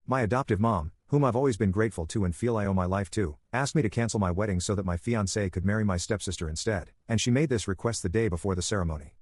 My adoptive mom, whom I've always been grateful to and feel I owe my life to, asked me to cancel my wedding so that my fiance could marry my stepsister instead, and she made this request the day before the ceremony.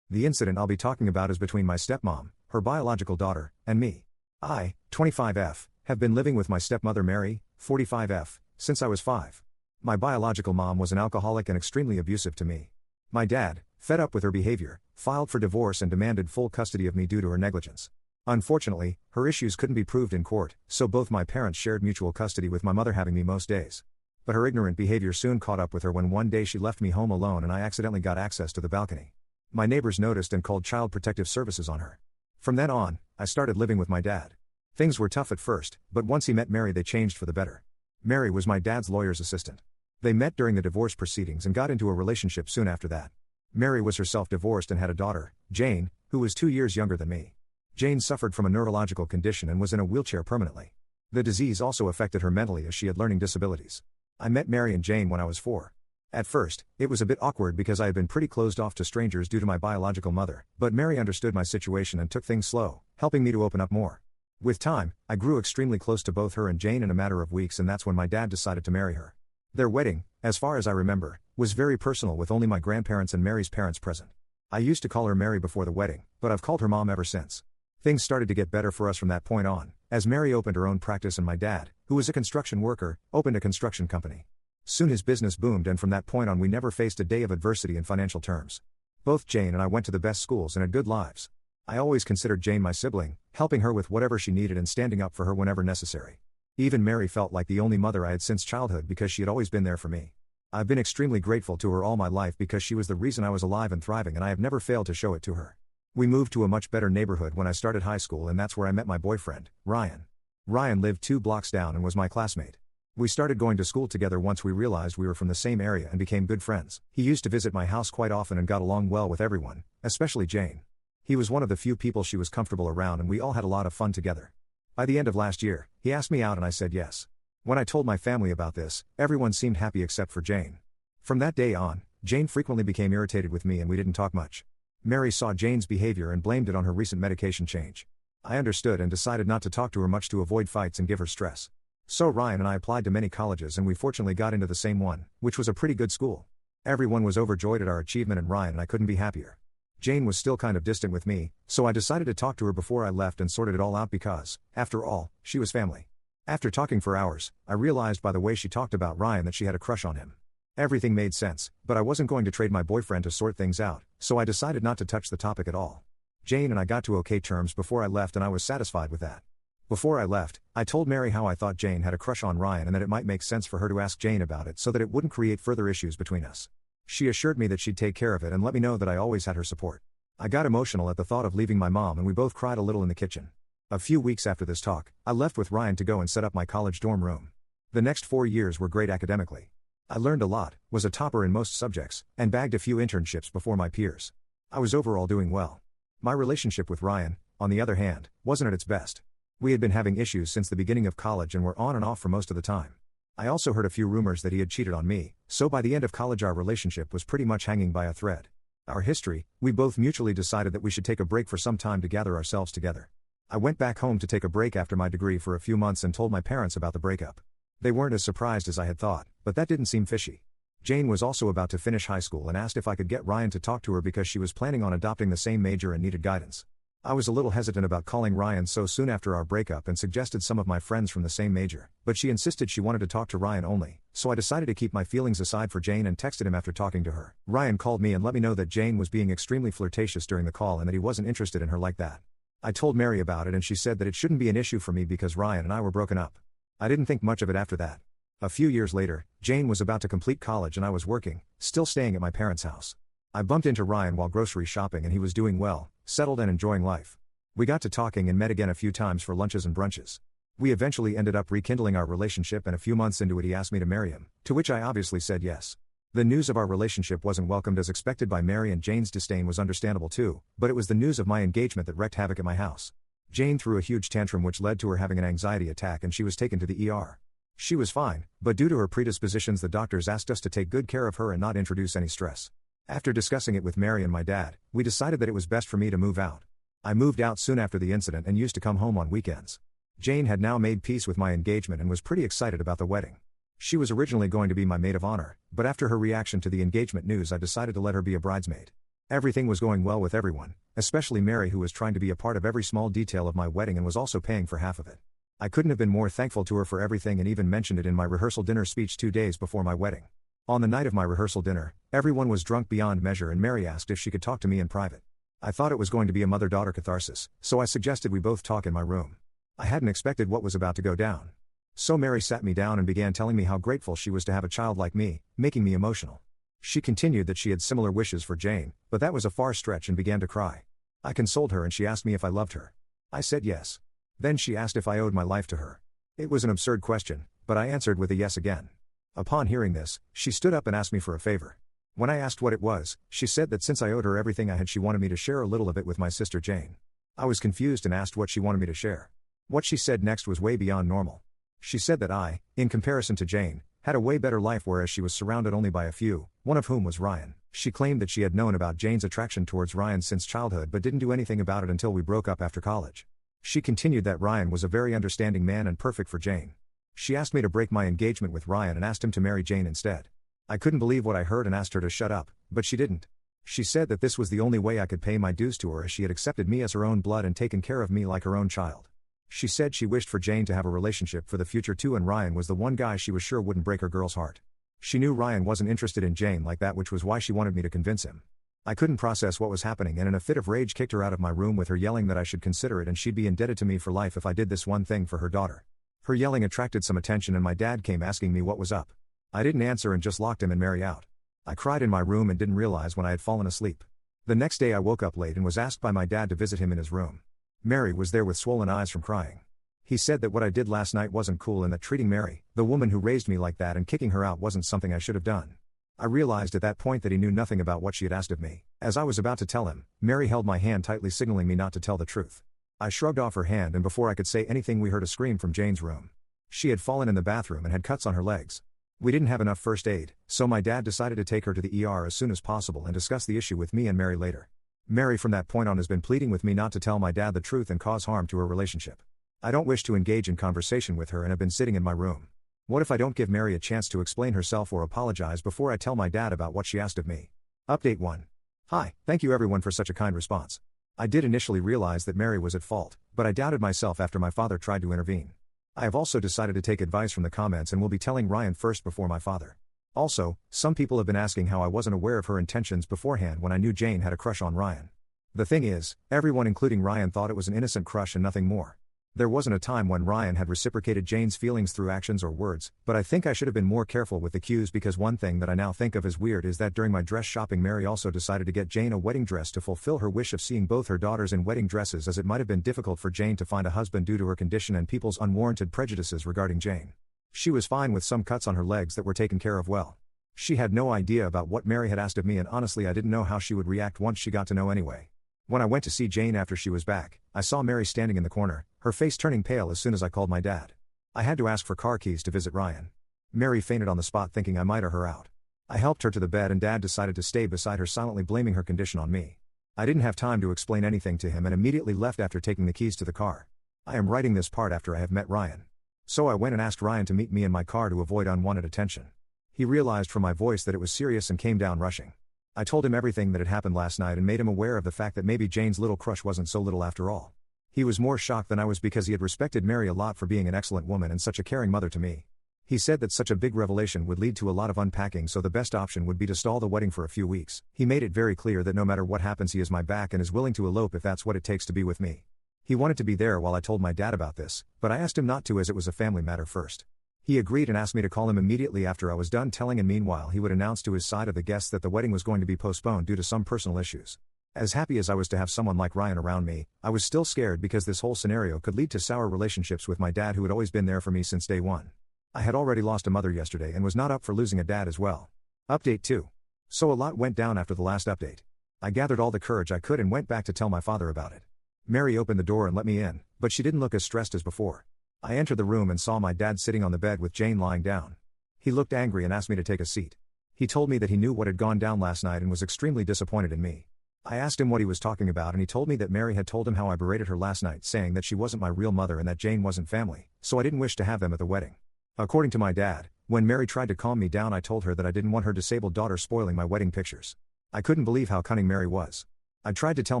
The incident I'll be talking about is between my stepmom, her biological daughter, and me. I, 25F, have been living with my stepmother Mary, 45F, since I was 5. My biological mom was an alcoholic and extremely abusive to me. My dad, fed up with her behavior, filed for divorce and demanded full custody of me due to her negligence. Unfortunately, her issues couldn't be proved in court, so both my parents shared mutual custody with my mother having me most days. But her ignorant behavior soon caught up with her when one day she left me home alone and I accidentally got access to the balcony. My neighbors noticed and called Child Protective Services on her. From then on, I started living with my dad. Things were tough at first, but once he met Mary they changed for the better. Mary was my dad's lawyer's assistant. They met during the divorce proceedings and got into a relationship soon after that. Mary was herself divorced and had a daughter, Jane, who was 2 years younger than me. Jane suffered from a neurological condition and was in a wheelchair permanently. The disease also affected her mentally as she had learning disabilities. I met Mary and Jane when I was 4. At first, it was a bit awkward because I had been pretty closed off to strangers due to my biological mother, but Mary understood my situation and took things slow, helping me to open up more. With time, I grew extremely close to both her and Jane in a matter of weeks, and that's when my dad decided to marry her. Their wedding, as far as I remember, was very personal with only my grandparents and Mary's parents present. I used to call her Mary before the wedding, but I've called her Mom ever since. Things started to get better for us from that point on, as Mary opened her own practice and my dad, who was a construction worker, opened a construction company. Soon his business boomed, and from that point on we never faced a day of adversity in financial terms. Both Jane and I went to the best schools and had good lives. I always considered Jane my sibling, helping her with whatever she needed and standing up for her whenever necessary. Even Mary felt like the only mother I had since childhood because she had always been there for me. I've been extremely grateful to her all my life because she was the reason I was alive and thriving, and I have never failed to show it to her. We moved to a much better neighborhood when I started high school, and that's where I met my boyfriend, Ryan. Ryan lived 2 blocks down and was my classmate. We started going to school together once we realized we were from the same area and became good friends. He used to visit my house quite often and got along well with everyone, especially Jane. He was one of the few people she was comfortable around, and we all had a lot of fun together. By the end of last year, he asked me out and I said yes. When I told my family about this, everyone seemed happy except for Jane. From that day on, Jane frequently became irritated with me and we didn't talk much. Mary saw Jane's behavior and blamed it on her recent medication change. I understood and decided not to talk to her much to avoid fights and give her stress. So Ryan and I applied to many colleges and we fortunately got into the same one, which was a pretty good school. Everyone was overjoyed at our achievement, and Ryan and I couldn't be happier. Jane was still kind of distant with me, so I decided to talk to her before I left and sorted it all out because, after all, she was family. After talking for hours, I realized by the way she talked about Ryan that she had a crush on him. Everything made sense, but I wasn't going to trade my boyfriend to sort things out, so I decided not to touch the topic at all. Jane and I got to okay terms before I left, and I was satisfied with that. Before I left, I told Mary how I thought Jane had a crush on Ryan and that it might make sense for her to ask Jane about it so that it wouldn't create further issues between us. She assured me that she'd take care of it and let me know that I always had her support. I got emotional at the thought of leaving my mom and we both cried a little in the kitchen. A few weeks after this talk, I left with Ryan to go and set up my college dorm room. The next 4 years were great academically. I learned a lot, was a topper in most subjects, and bagged a few internships before my peers. I was overall doing well. My relationship with Ryan, on the other hand, wasn't at its best. We had been having issues since the beginning of college and were on and off for most of the time. I also heard a few rumors that he had cheated on me, so by the end of college our relationship was pretty much hanging by a thread. Our history, we both mutually decided that we should take a break for some time to gather ourselves together. I went back home to take a break after my degree for a few months and told my parents about the breakup. They weren't as surprised as I had thought, but that didn't seem fishy. Jane was also about to finish high school and asked if I could get Ryan to talk to her because she was planning on adopting the same major and needed guidance. I was a little hesitant about calling Ryan so soon after our breakup and suggested some of my friends from the same major, but she insisted she wanted to talk to Ryan only, so I decided to keep my feelings aside for Jane and texted him after talking to her. Ryan called me and let me know that Jane was being extremely flirtatious during the call and that he wasn't interested in her like that. I told Mary about it and she said that it shouldn't be an issue for me because Ryan and I were broken up. I didn't think much of it after that. A few years later, Jane was about to complete college and I was working, still staying at my parents' house. I bumped into Ryan while grocery shopping and he was doing well, settled and enjoying life. We got to talking and met again a few times for lunches and brunches. We eventually ended up rekindling our relationship, and a few months into it he asked me to marry him, to which I obviously said yes. The news of our relationship wasn't welcomed as expected by Mary, and Jane's disdain was understandable too, but it was the news of my engagement that wreaked havoc at my house. Jane threw a huge tantrum which led to her having an anxiety attack and she was taken to the ER. She was fine, but due to her predispositions the doctors asked us to take good care of her and not introduce any stress. After discussing it with Mary and my dad, we decided that it was best for me to move out. I moved out soon after the incident and used to come home on weekends. Jane had now made peace with my engagement and was pretty excited about the wedding. She was originally going to be my maid of honor, but after her reaction to the engagement news I decided to let her be a bridesmaid. Everything was going well with everyone, especially Mary, who was trying to be a part of every small detail of my wedding and was also paying for half of it. I couldn't have been more thankful to her for everything and even mentioned it in my rehearsal dinner speech 2 days before my wedding. On the night of my rehearsal dinner, everyone was drunk beyond measure and Mary asked if she could talk to me in private. I thought it was going to be a mother-daughter catharsis, so I suggested we both talk in my room. I hadn't expected what was about to go down. So Mary sat me down and began telling me how grateful she was to have a child like me, making me emotional. She continued that she had similar wishes for Jane, but that was a far stretch and began to cry. I consoled her and she asked me if I loved her. I said yes. Then she asked if I owed my life to her. It was an absurd question, but I answered with a yes again. Upon hearing this, she stood up and asked me for a favor. When I asked what it was, she said that since I owed her everything I had, she wanted me to share a little of it with my sister Jane. I was confused and asked what she wanted me to share. What she said next was way beyond normal. She said that I, in comparison to Jane, had a way better life, whereas she was surrounded only by a few, one of whom was Ryan. She claimed that she had known about Jane's attraction towards Ryan since childhood but didn't do anything about it until we broke up after college. She continued that Ryan was a very understanding man and perfect for Jane. She asked me to break my engagement with Ryan and asked him to marry Jane instead. I couldn't believe what I heard and asked her to shut up, but she didn't. She said that this was the only way I could pay my dues to her, as she had accepted me as her own blood and taken care of me like her own child. She said she wished for Jane to have a relationship for the future too, and Ryan was the one guy she was sure wouldn't break her girl's heart. She knew Ryan wasn't interested in Jane like that, which was why she wanted me to convince him. I couldn't process what was happening and in a fit of rage kicked her out of my room with her yelling that I should consider it and she'd be indebted to me for life if I did this one thing for her daughter. Her yelling attracted some attention and my dad came asking me what was up. I didn't answer and just locked him and Mary out. I cried in my room and didn't realize when I had fallen asleep. The next day I woke up late and was asked by my dad to visit him in his room. Mary was there with swollen eyes from crying. He said that what I did last night wasn't cool and that treating Mary, the woman who raised me, like that and kicking her out wasn't something I should have done. I realized at that point that he knew nothing about what she had asked of me. As I was about to tell him, Mary held my hand tightly, signaling me not to tell the truth. I shrugged off her hand and before I could say anything we heard a scream from Jane's room. She had fallen in the bathroom and had cuts on her legs. We didn't have enough first aid, so my dad decided to take her to the ER as soon as possible and discuss the issue with me and Mary later. Mary from that point on has been pleading with me not to tell my dad the truth and cause harm to her relationship. I don't wish to engage in conversation with her and have been sitting in my room. What if I don't give Mary a chance to explain herself or apologize before I tell my dad about what she asked of me? Update 1. Hi, thank you everyone for such a kind response. I did initially realize that Mary was at fault, but I doubted myself after my father tried to intervene. I have also decided to take advice from the comments and will be telling Ryan first before my father. Also, some people have been asking how I wasn't aware of her intentions beforehand when I knew Jane had a crush on Ryan. The thing is, everyone including Ryan thought it was an innocent crush and nothing more. There wasn't a time when Ryan had reciprocated Jane's feelings through actions or words, but I think I should have been more careful with the cues, because one thing that I now think of as weird is that during my dress shopping Mary also decided to get Jane a wedding dress to fulfill her wish of seeing both her daughters in wedding dresses, as it might have been difficult for Jane to find a husband due to her condition and people's unwarranted prejudices regarding Jane. She was fine with some cuts on her legs that were taken care of well. She had no idea about what Mary had asked of me, and honestly I didn't know how she would react once she got to know anyway. When I went to see Jane after she was back, I saw Mary standing in the corner, her face turning pale as soon as I called my dad. I had to ask for car keys to visit Ryan. Mary fainted on the spot, thinking I might air her out. I helped her to the bed and Dad decided to stay beside her, silently blaming her condition on me. I didn't have time to explain anything to him and immediately left after taking the keys to the car. I am writing this part after I have met Ryan. So I went and asked Ryan to meet me in my car to avoid unwanted attention. He realized from my voice that it was serious and came down rushing. I told him everything that had happened last night and made him aware of the fact that maybe Jane's little crush wasn't so little after all. He was more shocked than I was because he had respected Mary a lot for being an excellent woman and such a caring mother to me. He said that such a big revelation would lead to a lot of unpacking, so the best option would be to stall the wedding for a few weeks. He made it very clear that no matter what happens he has my back and is willing to elope if that's what it takes to be with me. He wanted to be there while I told my dad about this, but I asked him not to as it was a family matter first. He agreed and asked me to call him immediately after I was done telling, and meanwhile he would announce to his side of the guests that the wedding was going to be postponed due to some personal issues. As happy as I was to have someone like Ryan around me, I was still scared because this whole scenario could lead to sour relationships with my dad, who had always been there for me since day one. I had already lost a mother yesterday and was not up for losing a dad as well. Update 2. So a lot went down after the last update. I gathered all the courage I could and went back to tell my father about it. Mary opened the door and let me in, but she didn't look as stressed as before. I entered the room and saw my dad sitting on the bed with Jane lying down. He looked angry and asked me to take a seat. He told me that he knew what had gone down last night and was extremely disappointed in me. I asked him what he was talking about and he told me that Mary had told him how I berated her last night, saying that she wasn't my real mother and that Jane wasn't family, so I didn't wish to have them at the wedding. According to my dad, when Mary tried to calm me down, I told her that I didn't want her disabled daughter spoiling my wedding pictures. I couldn't believe how cunning Mary was. I tried to tell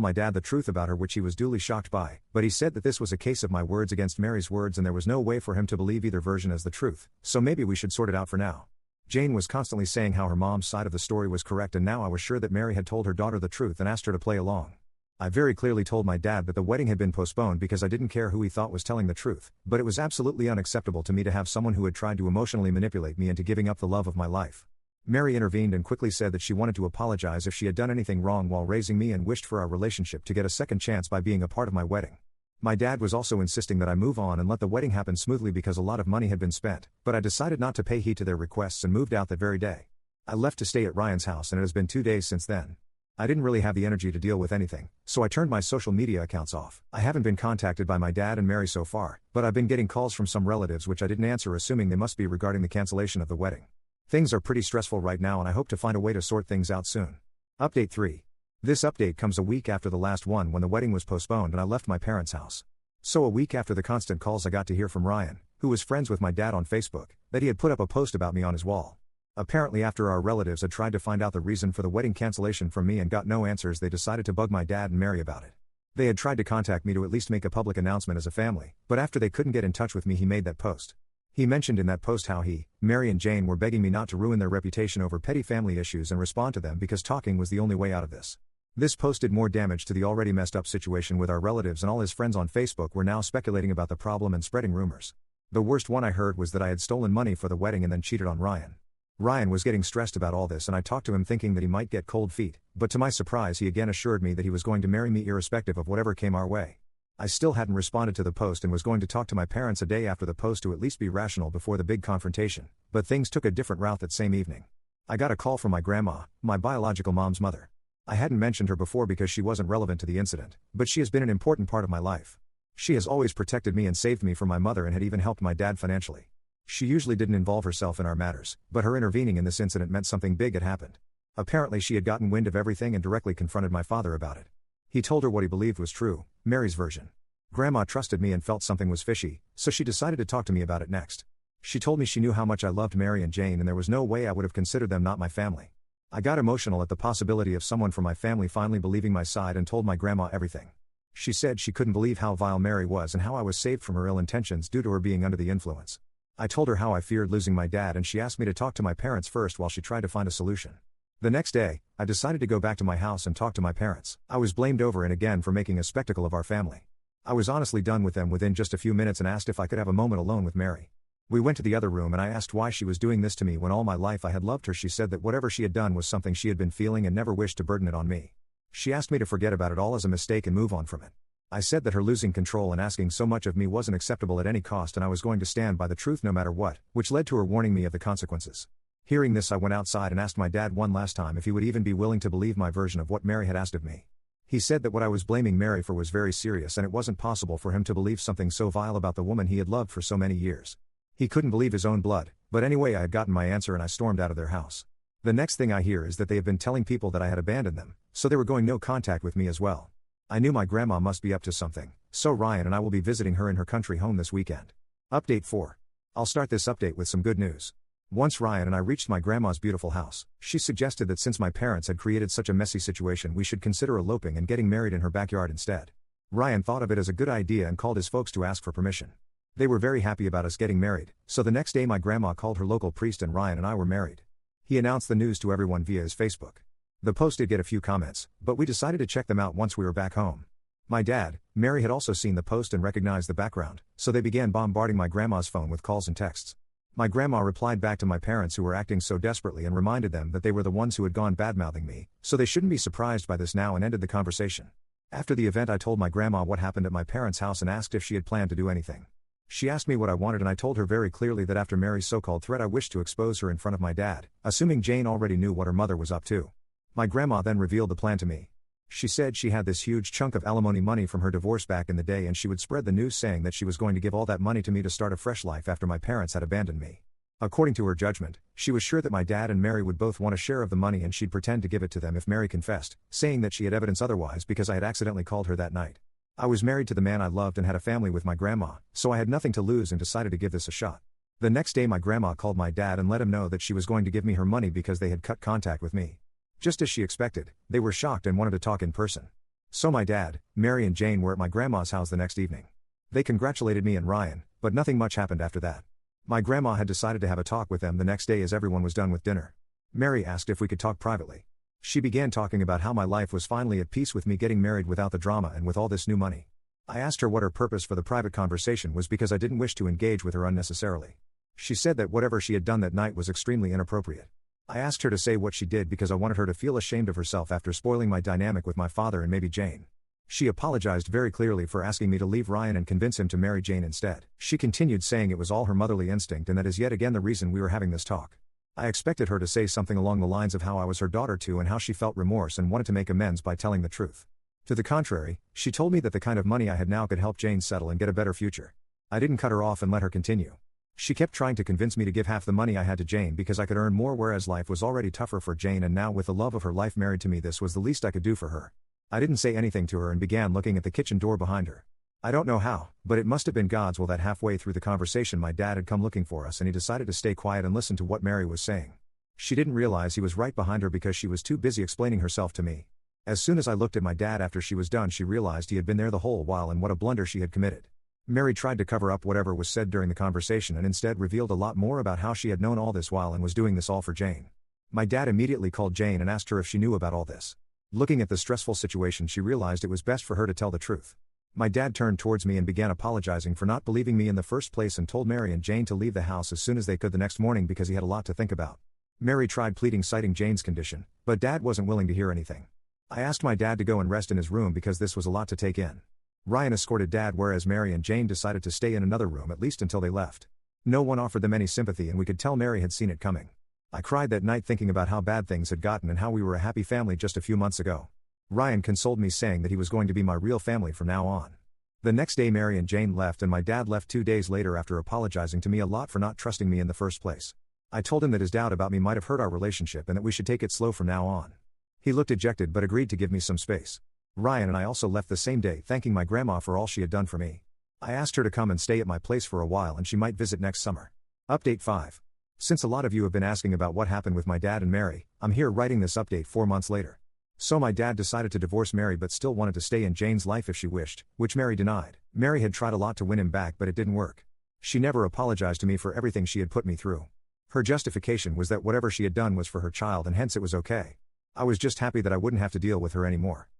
my dad the truth about her, which he was duly shocked by, but he said that this was a case of my words against Mary's words and there was no way for him to believe either version as the truth, so maybe we should sort it out for now. Jane was constantly saying how her mom's side of the story was correct, and now I was sure that Mary had told her daughter the truth and asked her to play along. I very clearly told my dad that the wedding had been postponed because I didn't care who he thought was telling the truth, but it was absolutely unacceptable to me to have someone who had tried to emotionally manipulate me into giving up the love of my life. Mary intervened and quickly said that she wanted to apologize if she had done anything wrong while raising me and wished for our relationship to get a second chance by being a part of my wedding. My dad was also insisting that I move on and let the wedding happen smoothly because a lot of money had been spent, but I decided not to pay heed to their requests and moved out that very day. I left to stay at Ryan's house and it has been 2 days since then. I didn't really have the energy to deal with anything, so I turned my social media accounts off. I haven't been contacted by my dad and Mary so far, but I've been getting calls from some relatives which I didn't answer, assuming they must be regarding the cancellation of the wedding. Things are pretty stressful right now and I hope to find a way to sort things out soon. Update 3. This update comes a week after the last one when the wedding was postponed and I left my parents' house. So a week after the constant calls, I got to hear from Ryan, who was friends with my dad on Facebook, that he had put up a post about me on his wall. Apparently after our relatives had tried to find out the reason for the wedding cancellation from me and got no answers, they decided to bug my dad and Mary about it. They had tried to contact me to at least make a public announcement as a family, but after they couldn't get in touch with me, he made that post. He mentioned in that post how he, Mary and Jane were begging me not to ruin their reputation over petty family issues and respond to them because talking was the only way out of this. This post did more damage to the already messed up situation with our relatives, and all his friends on Facebook were now speculating about the problem and spreading rumors. The worst one I heard was that I had stolen money for the wedding and then cheated on Ryan. Ryan was getting stressed about all this and I talked to him thinking that he might get cold feet, but to my surprise he again assured me that he was going to marry me irrespective of whatever came our way. I still hadn't responded to the post and was going to talk to my parents a day after the post to at least be rational before the big confrontation, but things took a different route that same evening. I got a call from my grandma, my biological mom's mother. I hadn't mentioned her before because she wasn't relevant to the incident, but she has been an important part of my life. She has always protected me and saved me from my mother and had even helped my dad financially. She usually didn't involve herself in our matters, but her intervening in this incident meant something big had happened. Apparently she had gotten wind of everything and directly confronted my father about it. He told her what he believed was true, Mary's version. Grandma trusted me and felt something was fishy, so she decided to talk to me about it next. She told me she knew how much I loved Mary and Jane and there was no way I would have considered them not my family. I got emotional at the possibility of someone from my family finally believing my side and told my grandma everything. She said she couldn't believe how vile Mary was and how I was saved from her ill intentions due to her being under the influence. I told her how I feared losing my dad and she asked me to talk to my parents first while she tried to find a solution. The next day, I decided to go back to my house and talk to my parents. I was blamed over and again for making a spectacle of our family. I was honestly done with them within just a few minutes and asked if I could have a moment alone with Mary. We went to the other room and I asked why she was doing this to me when all my life I had loved her. She said that whatever she had done was something she had been feeling and never wished to burden it on me. She asked me to forget about it all as a mistake and move on from it. I said that her losing control and asking so much of me wasn't acceptable at any cost and I was going to stand by the truth no matter what, which led to her warning me of the consequences. Hearing this, I went outside and asked my dad one last time if he would even be willing to believe my version of what Mary had asked of me. He said that what I was blaming Mary for was very serious and it wasn't possible for him to believe something so vile about the woman he had loved for so many years. He couldn't believe his own blood, but anyway I had gotten my answer and I stormed out of their house. The next thing I hear is that they have been telling people that I had abandoned them, so they were going no contact with me as well. I knew my grandma must be up to something, so Ryan and I will be visiting her in her country home this weekend. Update 4. I'll start this update with some good news. Once Ryan and I reached my grandma's beautiful house, she suggested that since my parents had created such a messy situation we should consider eloping and getting married in her backyard instead. Ryan thought of it as a good idea and called his folks to ask for permission. They were very happy about us getting married, so the next day my grandma called her local priest and Ryan and I were married. He announced the news to everyone via his Facebook. The post did get a few comments, but we decided to check them out once we were back home. My dad, Mary had also seen the post and recognized the background, so they began bombarding my grandma's phone with calls and texts. My grandma replied back to my parents who were acting so desperately and reminded them that they were the ones who had gone badmouthing me, so they shouldn't be surprised by this now, and ended the conversation. After the event I told my grandma what happened at my parents' house and asked if she had planned to do anything. She asked me what I wanted and I told her very clearly that after Mary's so-called threat I wished to expose her in front of my dad, assuming Jane already knew what her mother was up to. My grandma then revealed the plan to me. She said she had this huge chunk of alimony money from her divorce back in the day and she would spread the news saying that she was going to give all that money to me to start a fresh life after my parents had abandoned me. According to her judgment, she was sure that my dad and Mary would both want a share of the money and she'd pretend to give it to them if Mary confessed, saying that she had evidence otherwise because I had accidentally called her that night. I was married to the man I loved and had a family with my grandma, so I had nothing to lose and decided to give this a shot. The next day my grandma called my dad and let him know that she was going to give me her money because they had cut contact with me. Just as she expected, they were shocked and wanted to talk in person. So my dad, Mary and Jane were at my grandma's house the next evening. They congratulated me and Ryan, but nothing much happened after that. My grandma had decided to have a talk with them the next day as everyone was done with dinner. Mary asked if we could talk privately. She began talking about how my life was finally at peace with me getting married without the drama and with all this new money. I asked her what her purpose for the private conversation was because I didn't wish to engage with her unnecessarily. She said that whatever she had done that night was extremely inappropriate. I asked her to say what she did because I wanted her to feel ashamed of herself after spoiling my dynamic with my father and maybe Jane. She apologized very clearly for asking me to leave Ryan and convince him to marry Jane instead. She continued saying it was all her motherly instinct and that is yet again the reason we were having this talk. I expected her to say something along the lines of how I was her daughter too and how she felt remorse and wanted to make amends by telling the truth. To the contrary, she told me that the kind of money I had now could help Jane settle and get a better future. I didn't cut her off and let her continue. She kept trying to convince me to give half the money I had to Jane because I could earn more, whereas life was already tougher for Jane, and now with the love of her life married to me, this was the least I could do for her. I didn't say anything to her and began looking at the kitchen door behind her. I don't know how, but it must have been God's will that halfway through the conversation my dad had come looking for us and he decided to stay quiet and listen to what Mary was saying. She didn't realize he was right behind her because she was too busy explaining herself to me. As soon as I looked at my dad after she was done, she realized he had been there the whole while and what a blunder she had committed. Mary tried to cover up whatever was said during the conversation and instead revealed a lot more about how she had known all this while and was doing this all for Jane. My dad immediately called Jane and asked her if she knew about all this. Looking at the stressful situation, she realized it was best for her to tell the truth. My dad turned towards me and began apologizing for not believing me in the first place and told Mary and Jane to leave the house as soon as they could the next morning because he had a lot to think about. Mary tried pleading, citing Jane's condition, but Dad wasn't willing to hear anything. I asked my dad to go and rest in his room because this was a lot to take in. Ryan escorted Dad, whereas Mary and Jane decided to stay in another room at least until they left. No one offered them any sympathy and we could tell Mary had seen it coming. I cried that night thinking about how bad things had gotten and how we were a happy family just a few months ago. Ryan consoled me saying that he was going to be my real family from now on. The next day Mary and Jane left and my dad left 2 days later after apologizing to me a lot for not trusting me in the first place. I told him that his doubt about me might have hurt our relationship and that we should take it slow from now on. He looked dejected but agreed to give me some space. Ryan and I also left the same day, thanking my grandma for all she had done for me. I asked her to come and stay at my place for a while and she might visit next summer. Update 5. Since a lot of you have been asking about what happened with my dad and Mary, I'm here writing this update 4 months later. So my dad decided to divorce Mary but still wanted to stay in Jane's life if she wished, which Mary denied. Mary had tried a lot to win him back but it didn't work. She never apologized to me for everything she had put me through. Her justification was that whatever she had done was for her child and hence it was okay. I was just happy that I wouldn't have to deal with her anymore.